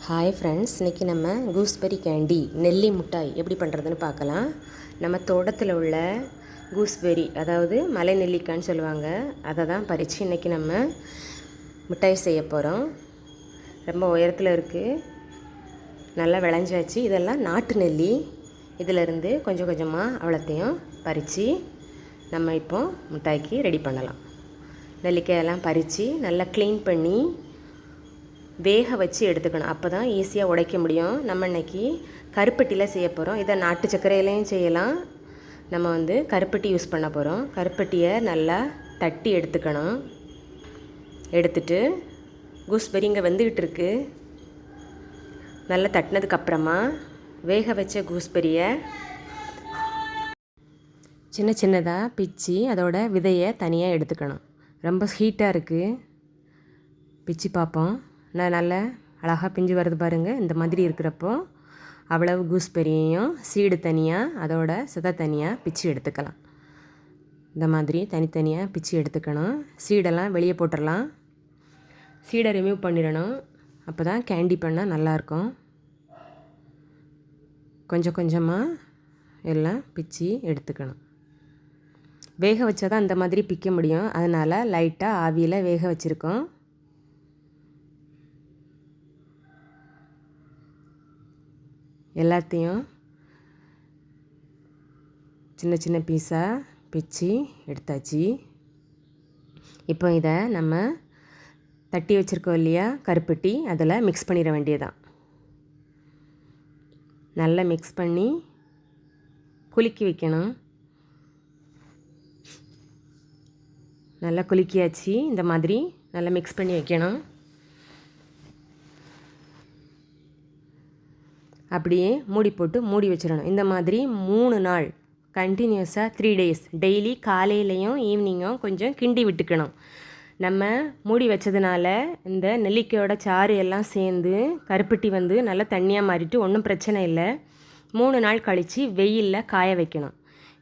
Hi friends, இன்றைக்கி நம்ம gooseberry candy நெல்லி மிட்டாய் எப்படி பண்ணுறதுன்னு பார்க்கலாம். நம்ம தோட்டத்தில் உள்ள கூஸ்பெரி, அதாவது மலை நெல்லிக்காய்ன்னு சொல்லுவாங்க, அதை தான் பறித்து இன்றைக்கி நம்ம மிட்டாய் செய்ய போகிறோம். ரொம்ப உயரத்தில் இருக்குது, நல்லா விளைஞ்சாச்சு. இதெல்லாம் நாட்டு நெல்லி. இதிலேருந்து கொஞ்சம் கொஞ்சமாக அவ்வளோத்தையும் பறித்து நம்ம இப்போ மிட்டாய்க்கு ரெடி பண்ணலாம். நெல்லிக்காயெல்லாம் பறித்து நல்லா க்ளீன் பண்ணி வேக வச்சு எடுத்துக்கணும். அப்போ தான் ஈஸியாக உடைக்க முடியும். நம்ம இன்றைக்கி கருப்பட்டியில் செய்ய போகிறோம். இதை நாட்டு சர்க்கரையிலையும் செய்யலாம். நம்ம கருப்பட்டி யூஸ் பண்ண போகிறோம். கருப்பட்டியை நல்லா தட்டி எடுத்துக்கணும். எடுத்துட்டு கூஸ்பெரி இங்கே வெந்துக்கிட்டு இருக்கு. நல்லா தட்டினதுக்கப்புறமா வேக வச்ச கூஸ்பெரியை சின்ன சின்னதாக பிச்சு அதோட விதையை தனியாக எடுத்துக்கணும். ரொம்ப ஹீட்டாக இருக்குது, பிச்சு பார்ப்போம். நல்லா அழகாக பிஞ்சு வருது பாருங்கள். இந்த மாதிரி இருக்கிறப்போ அவ்வளவு கூஸ்பெரியையும் சீடு தனியாக அதோட சதை தனியாக பிச்சு எடுத்துக்கலாம். இந்த மாதிரி தனித்தனியாக பிச்சு எடுத்துக்கணும். சீடெல்லாம் வெளியே போட்டுடலாம். சீடை ரிமூவ் பண்ணிடணும். அப்போ தான் கேண்டி பண்ணால் நல்லாயிருக்கும். கொஞ்சம் கொஞ்சமாக எல்லாம் பிச்சு எடுத்துக்கணும். வேக வச்சா தான் அந்த மாதிரி பிக்க முடியும். அதனால் லைட்டாக ஆவியில் வேக வச்சுருக்கோம். எல்லாத்தையும் சின்ன சின்ன பீஸாக பிச்சு எடுத்தாச்சு. இப்போ இதை நம்ம தட்டி வச்சுருக்கோம் இல்லையா கருப்பட்டி, அதில் மிக்ஸ் பண்ணிட வேண்டியதான். நல்லா மிக்ஸ் பண்ணி குலுக்கி வைக்கணும். நல்லா குலுக்கியாச்சு. இந்த மாதிரி நல்லா மிக்ஸ் பண்ணி வைக்கணும். அப்படியே மூடி போட்டு மூடி வச்சிடணும். இந்த மாதிரி 3 நாள் கண்டினியூஸாக 3 days டெய்லி காலையிலையும் ஈவினிங்கும் கொஞ்சம் கிண்டி விட்டுக்கணும். நம்ம மூடி வச்சதுனால இந்த நெல்லிக்காயோட சாறு எல்லாம் சேர்ந்து கருப்பட்டி நல்லா தண்ணியாக மாறிட்டு ஒன்றும் பிரச்சனை இல்லை. 3 நாள் கழித்து வெயிலில் காய வைக்கணும்.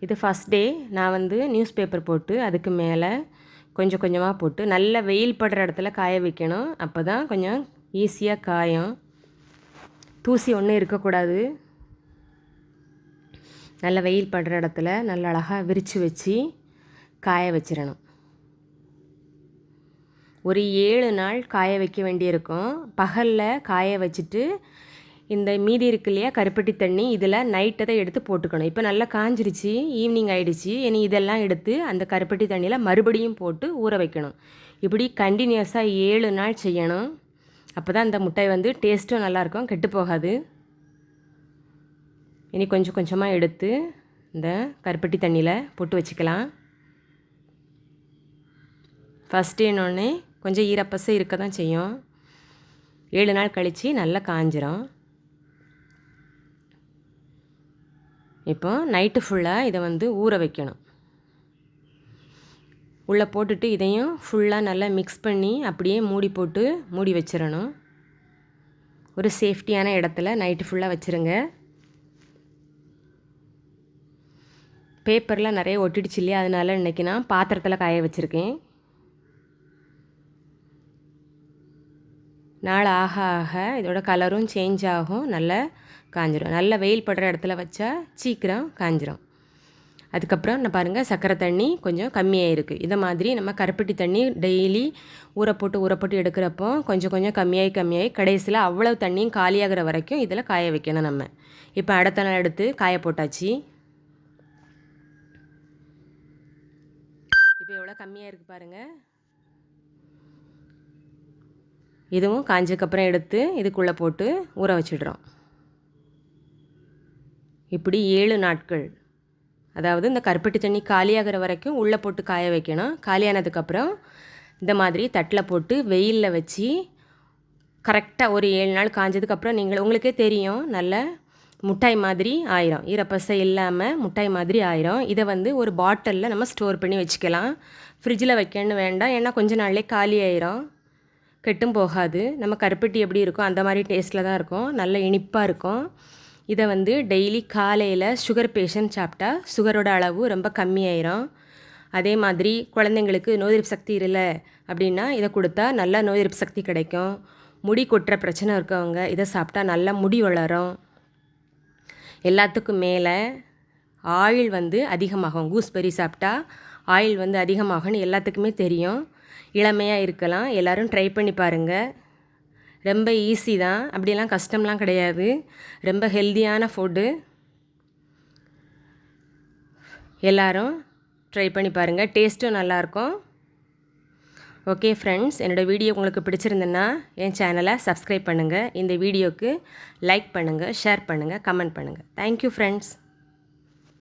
இது ஃபஸ்ட் டே நான் நியூஸ் பேப்பர் போட்டு அதுக்கு மேலே கொஞ்சம் கொஞ்சமாக போட்டு நல்ல வெயில் படுற இடத்துல காய வைக்கணும். அப்போ தான் கொஞ்சம் ஈஸியாக காயும். தூசி ஒன்றும் இருக்கக்கூடாது. நல்ல வெயில் படுற இடத்துல நல்ல அழகாக விரித்து வச்சு காய வச்சிடணும். ஒரு 7 நாள் காய வைக்க வேண்டியிருக்கும். பகலில் காய வச்சுட்டு இந்த மீதி இருக்கு இல்லையா கருப்பட்டி தண்ணி, இதில் நைட்டை தான் எடுத்து போட்டுக்கணும். இப்போ நல்லா காஞ்சிருச்சு, ஈவினிங் ஆகிடுச்சு. இனி இதெல்லாம் எடுத்து அந்த கருப்பட்டி தண்ணியில் மறுபடியும் போட்டு ஊற வைக்கணும். இப்படி கண்டினியூஸாக 7 நாள் செய்யணும். அப்போ தான் இந்த மிட்டாய் டேஸ்ட்டும் நல்லாயிருக்கும், கெட்டு போகாது. இனி கொஞ்சம் கொஞ்சமாக எடுத்து இந்த கருப்பட்டி தண்ணியில் போட்டு வச்சுக்கலாம். ஃபஸ்ட் டேனோடனே கொஞ்சம் ஈரப்பசை இருக்க தான் செய்யும். 7 நாள் கழித்து நல்லா காஞ்சிரும். இப்போ நைட்டு ஃபுல்லாக இதை ஊற வைக்கணும். உள்ளே போட்டுட்டு இதையும் ஃபுல்லாக நல்லா மிக்ஸ் பண்ணி அப்படியே மூடி போட்டு மூடி வச்சிடணும். ஒரு சேஃப்டியான இடத்துல நைட்டு ஃபுல்லாக வச்சுருங்க. பேப்பர்லாம் நிறைய ஒட்டிடுச்சு இல்லையா, அதனால இன்றைக்கி நான் பாத்திரத்தில் காய வச்சுருக்கேன். நாள் ஆக ஆக இதோட கலரும் சேஞ்ச் ஆகும், நல்லா காஞ்சிரும். நல்ல வெயில் படுற இடத்துல வச்சா சீக்கிரம் காஞ்சிரும். அதுக்கப்புறம் நான் பாருங்கள் சர்க்கரை தண்ணி கொஞ்சம் கம்மியாக இருக்குது. இதை மாதிரி நம்ம கருப்பட்டி தண்ணி டெய்லி ஊற போட்டு எடுக்கிறப்போ கொஞ்சம் கொஞ்சம் கம்மியாகி கடைசியில் அவ்வளோ தண்ணியும் காலியாகிற வரைக்கும் இதில் காய வைக்கணும் நம்ம. இப்போ அடுத்த நாள் எடுத்து காய போட்டாச்சு. இப்போ எவ்வளோ கம்மியாக இருக்குது பாருங்கள். இதுவும் காஞ்சதுக்கப்புறம் எடுத்து இதுக்குள்ளே போட்டு ஊற வச்சிடுறோம். இப்படி 7 நாட்கள், அதாவது இந்த கருப்பட்டி தண்ணி காலியாகிற வரைக்கும் உள்ளே போட்டு காய வைக்கணும். காலியானதுக்கப்புறம் இந்த மாதிரி தட்டில் போட்டு வெயிலில் வச்சு கரெக்டாக ஒரு 7 நாள் காஞ்சதுக்கப்புறம் உங்களுக்கே தெரியும், நல்ல மிட்டாய் மாதிரி ஆயிரும். ஈரப்பசை இல்லாமல் மிட்டாய் மாதிரி ஆயிரும். இதை ஒரு பாட்டிலில் நம்ம ஸ்டோர் பண்ணி வச்சுக்கலாம். ஃப்ரிட்ஜில் வைக்கணும்னு வேண்டாம், ஏன்னா கொஞ்ச நாள்லேயே காலி ஆயிரும், கெட்டும் போகாது. நம்ம கருப்பட்டி எப்படி இருக்கும் அந்த மாதிரி டேஸ்ட்டில் தான் இருக்கும், நல்ல இனிப்பாக இருக்கும். இதை டெய்லி காலையில் சுகர் பேஷண்ட் சாப்பிட்டா சுகரோட அளவு ரொம்ப கம்மியாயிரும். அதே மாதிரி குழந்தைங்களுக்கு நோய் எதிர்ப்பு சக்தி இல்லை அப்படின்னா இதை கொடுத்தா நல்லா நோய் எதிர்ப்பு சக்தி கிடைக்கும். முடி கொட்டுற பிரச்சனை இருக்கவங்க இதை சாப்பிட்டா நல்லா முடி வளரும். எல்லாத்துக்கும் மேலே ஆயில் வந்து அதிகமாகும். கூஸ்பெரி சாப்பிட்டா ஆயில் வந்து அதிகமாகும்னு எல்லாத்துக்குமே தெரியும். இளமையாக இருக்கலாம். எல்லோரும் ட்ரை பண்ணி பாருங்கள். ரொம்ப ஈஸி தான், அப்படிலாம் கஷ்டம்லாம் கிடையாது. ரொம்ப ஹெல்த்தியான ஃபுட்டு. எல்லோரும் ட்ரை பண்ணி பாருங்கள். டேஸ்ட்டும் நல்லாயிருக்கும். ஓகே ஃப்ரெண்ட்ஸ், என்னோடய வீடியோ உங்களுக்கு பிடிச்சிருந்துன்னா என் சேனலை சப்ஸ்கிரைப் பண்ணுங்கள். இந்த வீடியோவுக்கு லைக் பண்ணுங்கள், ஷேர் பண்ணுங்கள், கமெண்ட் பண்ணுங்கள். Thank you friends.